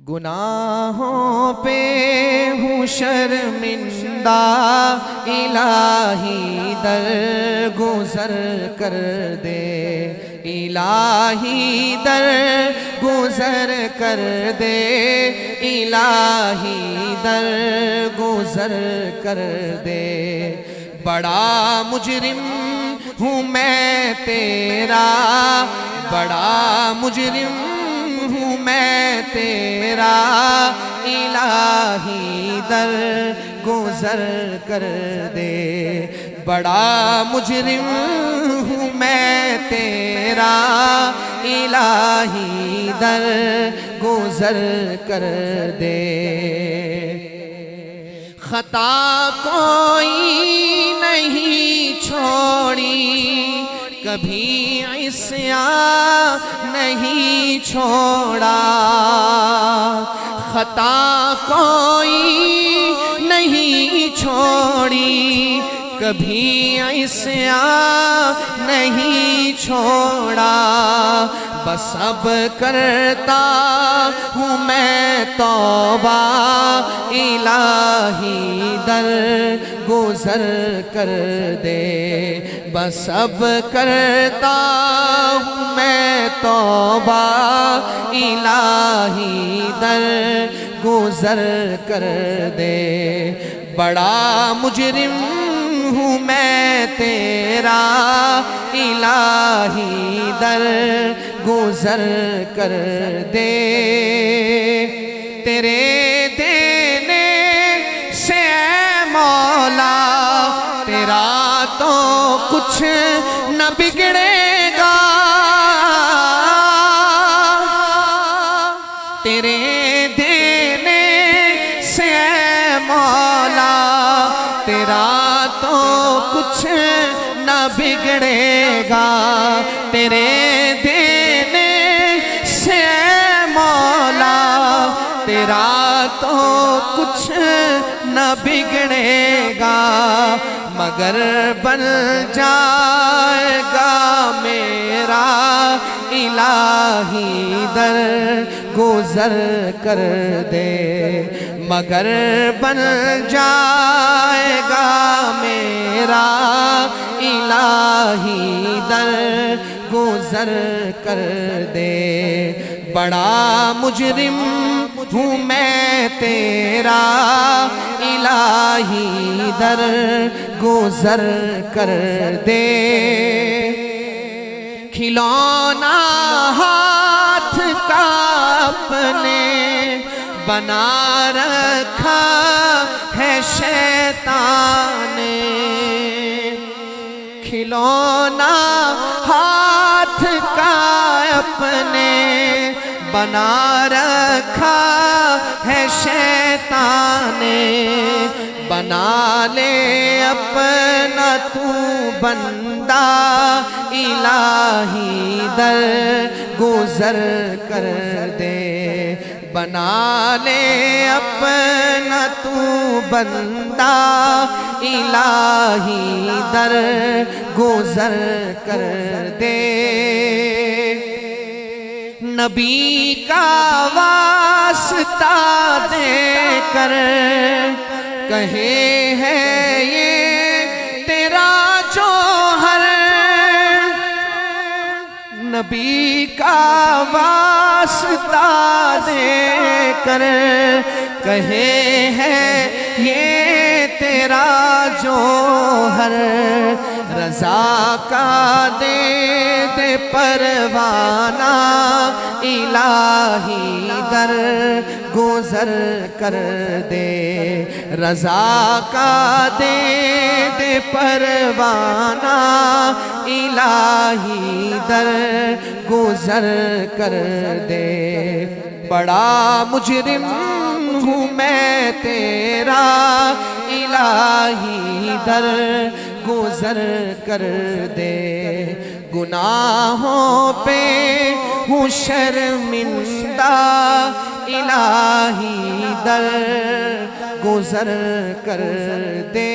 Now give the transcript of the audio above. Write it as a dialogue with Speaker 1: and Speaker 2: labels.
Speaker 1: گناہوں پہ ہوں شرمندہ، الہی در گزر کر دے، الہی در گزر کر دے، الہی در گزر کر دے۔ بڑا مجرم ہوں میں تیرا، بڑا مجرم ہوں میں تیرا، الہی در گزر کر دے۔ بڑا مجرم ہوں میں تیرا، الہی در گزر کر دے۔ خطا کوئی نہیں چھوڑی، کبھی عصیاں نہیں چھوڑا، خطا کوئی نہیں چھوڑی، کبھی عصیاں نہیں چھوڑا۔ بس اب کرتا ہوں میں توبہ، الہی در گزر کر دے۔ بس اب کرتا ہوں میں توبہ، الہی در گزر کر دے۔ بڑا مجرم ہوں میں تیرا، الہی در گزر کر دے۔ تیرے دینے سے اے مولا، تیرا تو کچھ نہ بگڑے گا، تیرے دینے سے اے مولا، تیرا تو کچھ نہ بگڑے گا، تیرے دینے سے اے مولا، تیرا تو کچھ نہ بگڑے گا، مگر بن جائے گا میرا، الہی در گزر کر دے۔ مگر بن جائے گا میرا، الہی در گزر کر دے۔ بڑا مجرم ہوں میں تیرا، الہی در گزر کر دے۔ کھلونا ہاتھ کا اپنے بنا رکھا ہے شیطان نے، کھلونا ہاتھ کا اپنے بنا رکھا ہے شیطان نے۔ بنا لے اپنا تو بندہ، الہی در گزر کر دے۔ بنا لے اپنا تو بندہ، الہی در گزر کر دے۔ نبی کا واسطہ دے کر کہے ہے یہ تیرا جوہر، نبی کا واسطہ دے کر کہے ہے یہ تیرا جوہر، رضا کا دے دے پروانہ، الہی در گزر کر دے۔ رضا کا دے دے پروانہ، الہی در گزر کر دے۔ بڑا مجرم ہوں میں تیرا، الہی در گزر کر دے۔ گناہوں پہ ہوں شرمندہ، الہی در گزر کر دے۔